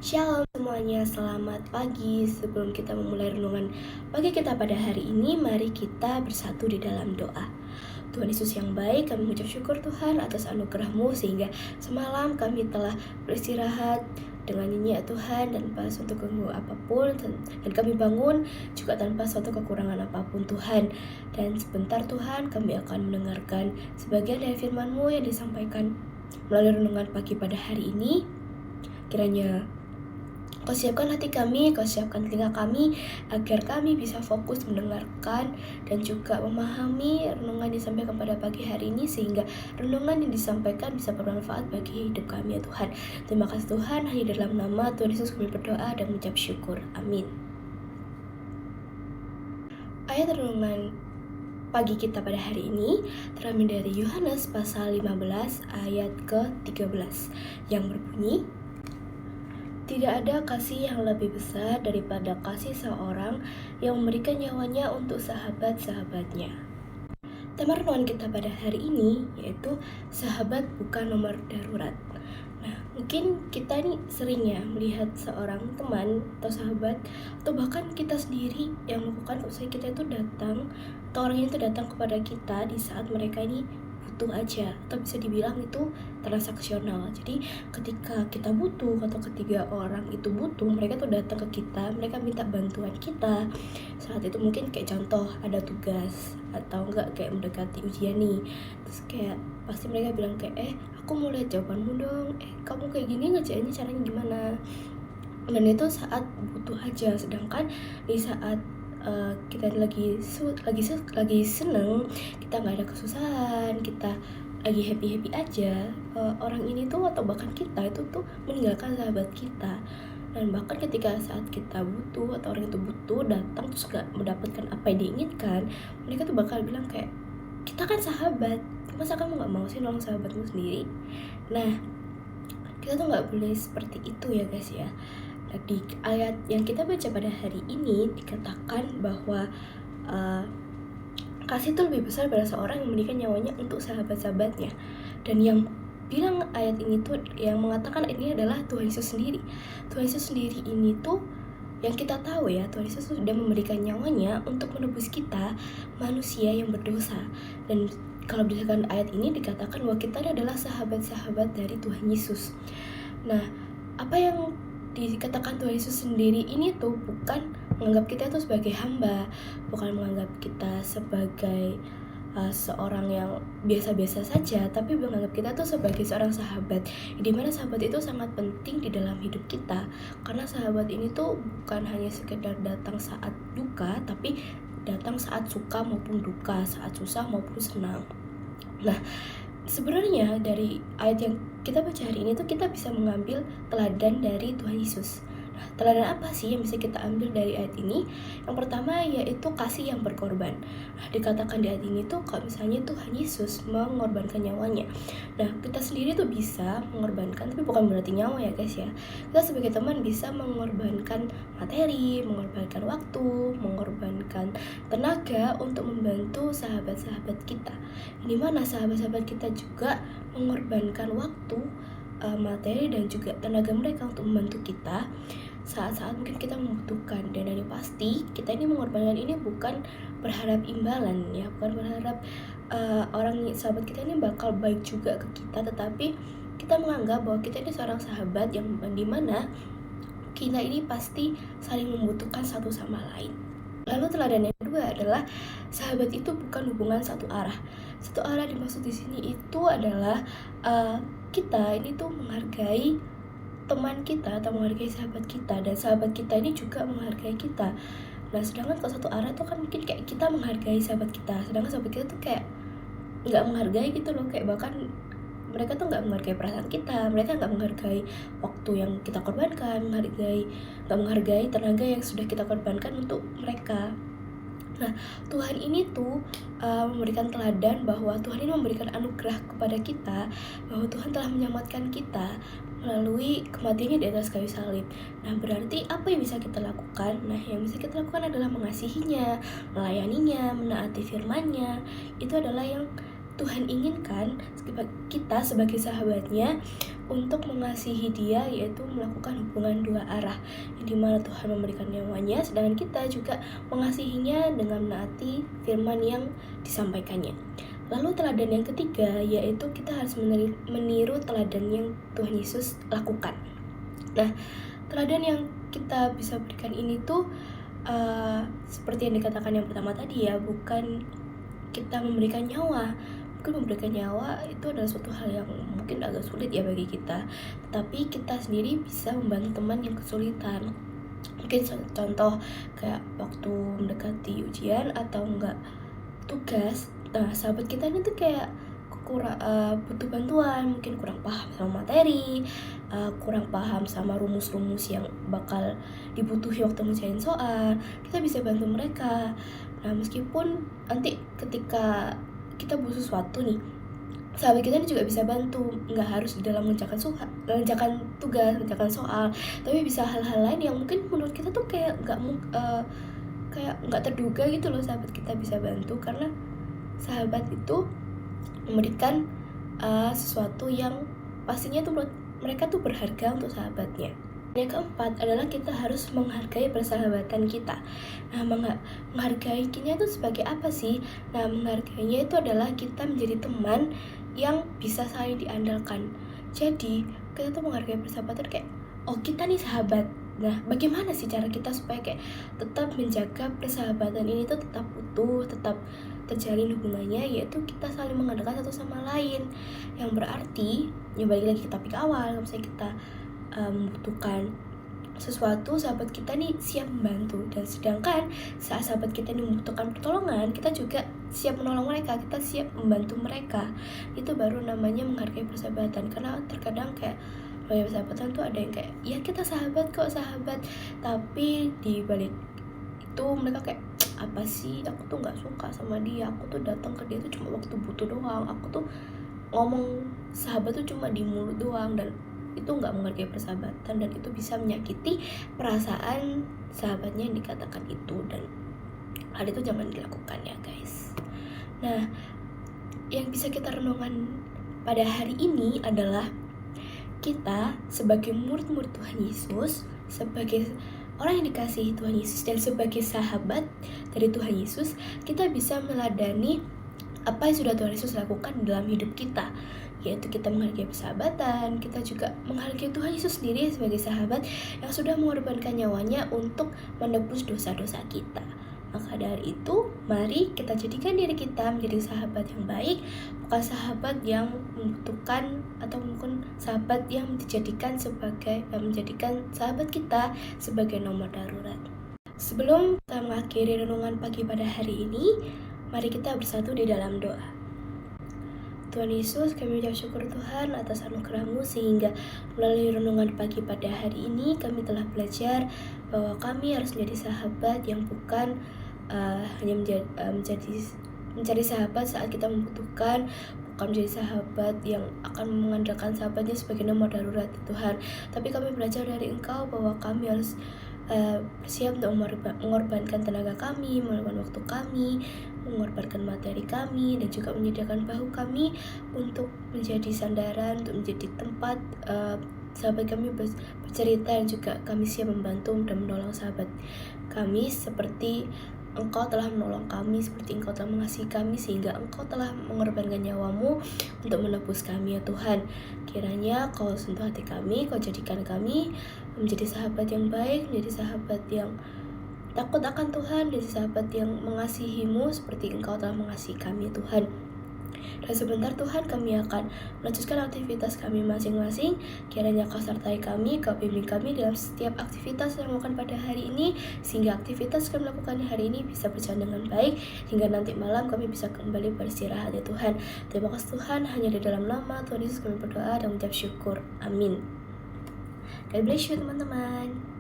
Shalom semuanya, selamat pagi. Sebelum kita memulai renungan pagi kita pada hari ini, mari kita bersatu di dalam doa. Tuhan Yesus yang baik, kami mengucap syukur Tuhan atas anugerah-Mu sehingga semalam kami telah beristirahat dengan nyenyak ya Tuhan tanpa suatu gangguan apapun, dan kami bangun juga tanpa suatu kekurangan apapun Tuhan. Dan sebentar Tuhan kami akan mendengarkan sebagian dari firman-Mu yang disampaikan melalui renungan pagi pada hari ini. Kiranya Kau siapkan hati kami, Kau siapkan telinga kami, agar kami bisa fokus mendengarkan dan juga memahami renungan yang disampaikan pada pagi hari ini, sehingga renungan yang disampaikan bisa bermanfaat bagi hidup kami ya Tuhan. Terima kasih Tuhan, hanya dalam nama Tuhan Yesus kami berdoa dan mengucap syukur. Amin. Ayat renungan pagi kita pada hari ini terambil dari Yohanes pasal 15 ayat ke-13 yang berbunyi, tidak ada kasih yang lebih besar daripada kasih seorang yang memberikan nyawanya untuk sahabat-sahabatnya. Tema renungan kita pada hari ini yaitu sahabat bukan nomor darurat. Nah, mungkin kita ini sering ya melihat seorang teman atau sahabat atau bahkan kita sendiri yang melakukan usaha kita itu datang, atau orang itu datang kepada kita di saat mereka ini butuh aja, atau bisa dibilang itu transaksional. Jadi ketika kita butuh atau ketika orang itu butuh, mereka tuh datang ke kita, mereka minta bantuan kita. Saat itu mungkin kayak contoh ada tugas atau enggak kayak mendekati ujian nih, terus kayak pasti mereka bilang kayak aku mau lihat jawabanmu dong, kamu kayak gini ngerjainnya caranya gimana. Dan itu saat butuh aja, sedangkan di saat kita lagi seneng, kita nggak ada kesusahan, kita lagi happy aja, orang ini tuh atau bahkan kita itu tuh meninggalkan sahabat kita. Dan bahkan ketika saat kita butuh atau orang itu butuh datang terus gak mendapatkan apa yang diinginkan, mereka tuh bakal bilang kayak, kita kan sahabat, masa kamu nggak mau sih nolong sahabatmu sendiri? Nah, kita tuh nggak boleh seperti itu ya guys ya. Di ayat yang kita baca pada hari ini dikatakan bahwa kasih itu lebih besar pada seorang yang memberikan nyawanya untuk sahabat-sahabatnya. Dan yang bilang ayat ini tuh, yang mengatakan ini adalah Tuhan Yesus sendiri. Tuhan Yesus sendiri ini tuh yang kita tahu ya, Tuhan Yesus sudah memberikan nyawanya untuk menebus kita manusia yang berdosa. Dan kalau berdasarkan ayat ini dikatakan bahwa kita adalah sahabat-sahabat dari Tuhan Yesus. Nah, apa yang dikatakan Tuhan Yesus sendiri ini tuh bukan menganggap kita tuh sebagai hamba, bukan menganggap kita sebagai seorang yang biasa-biasa saja, tapi menganggap kita tuh sebagai seorang sahabat, dimana sahabat itu sangat penting di dalam hidup kita, karena sahabat ini tuh bukan hanya sekedar datang saat duka, tapi datang saat suka maupun duka, saat susah maupun senang. Nah, sebenarnya dari ayat yang kita baca hari ini tuh kita bisa mengambil teladan dari Tuhan Yesus. Nah, teladan apa sih yang bisa kita ambil dari ayat ini? Yang pertama yaitu kasih yang berkorban. Nah, dikatakan di ayat ini tuh kalau misalnya Tuhan Yesus mengorbankan nyawanya. Nah, kita sendiri tuh bisa mengorbankan, tapi bukan berarti nyawa ya guys ya. Kita sebagai teman bisa mengorbankan materi, mengorbankan waktu, mengorbankan tenaga untuk membantu sahabat-sahabat kita. Di mana sahabat-sahabat kita juga mengorbankan waktu, materi dan juga tenaga mereka untuk membantu kita saat-saat mungkin kita membutuhkan. Dan yang pasti kita ini mengorbankan ini bukan berharap imbalan ya, bukan berharap sahabat kita ini bakal baik juga ke kita, tetapi kita menganggap bahwa kita ini seorang sahabat yang dimana kita ini pasti saling membutuhkan satu sama lain. Lalu teladan yang kedua adalah sahabat itu bukan hubungan satu arah. Satu arah dimaksud di sini itu adalah kita ini tuh menghargai teman kita atau menghargai sahabat kita, dan sahabat kita ini juga menghargai kita. Nah, sedangkan kalau satu arah tuh kan mungkin kayak kita menghargai sahabat kita, sedangkan sahabat kita tuh kayak nggak menghargai gitu loh, kayak bahkan mereka tuh nggak menghargai perasaan kita, mereka nggak menghargai waktu yang kita korbankan, nggak menghargai tenaga yang sudah kita korbankan untuk mereka. Nah, Tuhan ini tuh memberikan teladan bahwa Tuhan ini memberikan anugerah kepada kita, bahwa Tuhan telah menyelamatkan kita melalui kematiannya di atas kayu salib. Nah, berarti apa yang bisa kita lakukan? Nah, yang bisa kita lakukan adalah mengasihinya, melayaninya, menaati firman-Nya. Itu adalah yang Tuhan inginkan kita sebagai sahabatnya untuk mengasihi dia, yaitu melakukan hubungan dua arah, yang dimana Tuhan memberikan nyawanya, sedangkan kita juga mengasihinya dengan menaati firman yang disampaikannya. Lalu teladan yang ketiga, yaitu kita harus meniru teladan yang Tuhan Yesus lakukan. Nah, teladan yang kita bisa berikan ini tuh seperti yang dikatakan yang pertama tadi ya, bukan kita memberikan nyawa. Mungkin memberikan nyawa itu adalah suatu hal yang mungkin agak sulit ya bagi kita, tetapi kita sendiri bisa membantu teman yang kesulitan. Mungkin contoh kayak waktu mendekati ujian atau enggak tugas, nah sahabat kita ini tuh kayak butuh bantuan, mungkin kurang paham sama materi, kurang paham sama rumus-rumus yang bakal dibutuhi waktu mengerjain soal, kita bisa bantu mereka. Nah, meskipun nanti ketika kita butuh sesuatu nih, sahabat kita ini juga bisa bantu, nggak harus di dalam mengerjakan tugas, mengerjakan soal, tapi bisa hal-hal lain yang mungkin menurut kita tuh kayak nggak terduga gitu loh, sahabat kita bisa bantu karena sahabat itu memberikan sesuatu yang pastinya tuh menurut mereka tuh berharga untuk sahabatnya. Yang keempat adalah kita harus menghargai persahabatan kita. Nah, menghargainya itu sebagai apa sih? Nah, menghargainya itu adalah kita menjadi teman yang bisa saling diandalkan. Jadi, kita tuh menghargai persahabatan kayak, oh kita nih sahabat. Nah, bagaimana sih cara kita supaya kayak tetap menjaga persahabatan ini tuh tetap utuh, tetap terjalin hubungannya, yaitu kita saling mengandalkan satu sama lain. Yang berarti, ya balik lagi ke topik awal, misalnya kita membutuhkan sesuatu, sahabat kita nih siap membantu, dan sedangkan saat sahabat kita ini membutuhkan pertolongan, kita juga siap menolong mereka, kita siap membantu mereka. Itu baru namanya menghargai persahabatan. Karena terkadang kayak persahabatan tuh ada yang kayak, ya kita sahabat kok, sahabat, tapi di balik itu mereka kayak, apa sih, aku tuh nggak suka sama dia, aku tuh datang ke dia tuh cuma waktu butuh doang, aku tuh ngomong sahabat tuh cuma di mulut doang, dan itu nggak menghargai persahabatan, dan itu bisa menyakiti perasaan sahabatnya yang dikatakan itu, dan hal itu jangan dilakukan ya guys. Nah, yang bisa kita renungkan pada hari ini adalah kita sebagai murid-murid Tuhan Yesus, sebagai orang yang dikasihi Tuhan Yesus, dan sebagai sahabat dari Tuhan Yesus, kita bisa meneladani apa yang sudah Tuhan Yesus lakukan dalam hidup kita, yaitu kita menghargai persahabatan. Kita juga menghargai Tuhan Yesus sendiri sebagai sahabat yang sudah mengorbankan nyawanya untuk menebus dosa-dosa kita. Maka dari itu, mari kita jadikan diri kita menjadi sahabat yang baik, bukan sahabat yang membutuhkan, atau mungkin sahabat yang menjadikan sahabat kita sebagai nomor darurat. Sebelum kita mengakhiri renungan pagi pada hari ini, mari kita bersatu di dalam doa. Tuhan Yesus, kami ucap syukur Tuhan atas anugerah-Mu, sehingga melalui renungan pagi pada hari ini kami telah belajar bahwa kami harus menjadi sahabat yang bukan hanya mencari sahabat saat kita membutuhkan, bukan menjadi sahabat yang akan mengandalkan sahabatnya sebagai nomor darurat Tuhan, tapi kami belajar dari Engkau bahwa kami harus bersiap untuk mengorbankan tenaga kami, mengorbankan waktu kami, mengorbankan materi kami, dan juga menyediakan bahu kami untuk menjadi sandaran, untuk menjadi tempat sahabat kami bercerita, dan juga kami siap membantu dan menolong sahabat kami seperti Engkau telah menolong kami, seperti Engkau telah mengasihi kami, sehingga Engkau telah mengorbankan nyawa-Mu untuk menebus kami ya Tuhan. Kiranya Kau sentuh hati kami, Kau jadikan kami menjadi sahabat yang baik, menjadi sahabat yang takut akan Tuhan, menjadi sahabat yang mengasihi-Mu seperti Engkau telah mengasihi kami Tuhan. Dan sebentar Tuhan, kami akan melanjutkan aktivitas kami masing-masing. Kiranya Kau sertai kami, Kau bimbing kami dalam setiap aktivitas yang dilakukan pada hari ini, sehingga aktivitas kami lakukan hari ini bisa berjalan dengan baik, hingga nanti malam kami bisa kembali beristirahat ya Tuhan. Terima kasih Tuhan, hanya di dalam nama Tuhan Yesus kami berdoa dan mengucap syukur. Amin. God bless you teman-teman.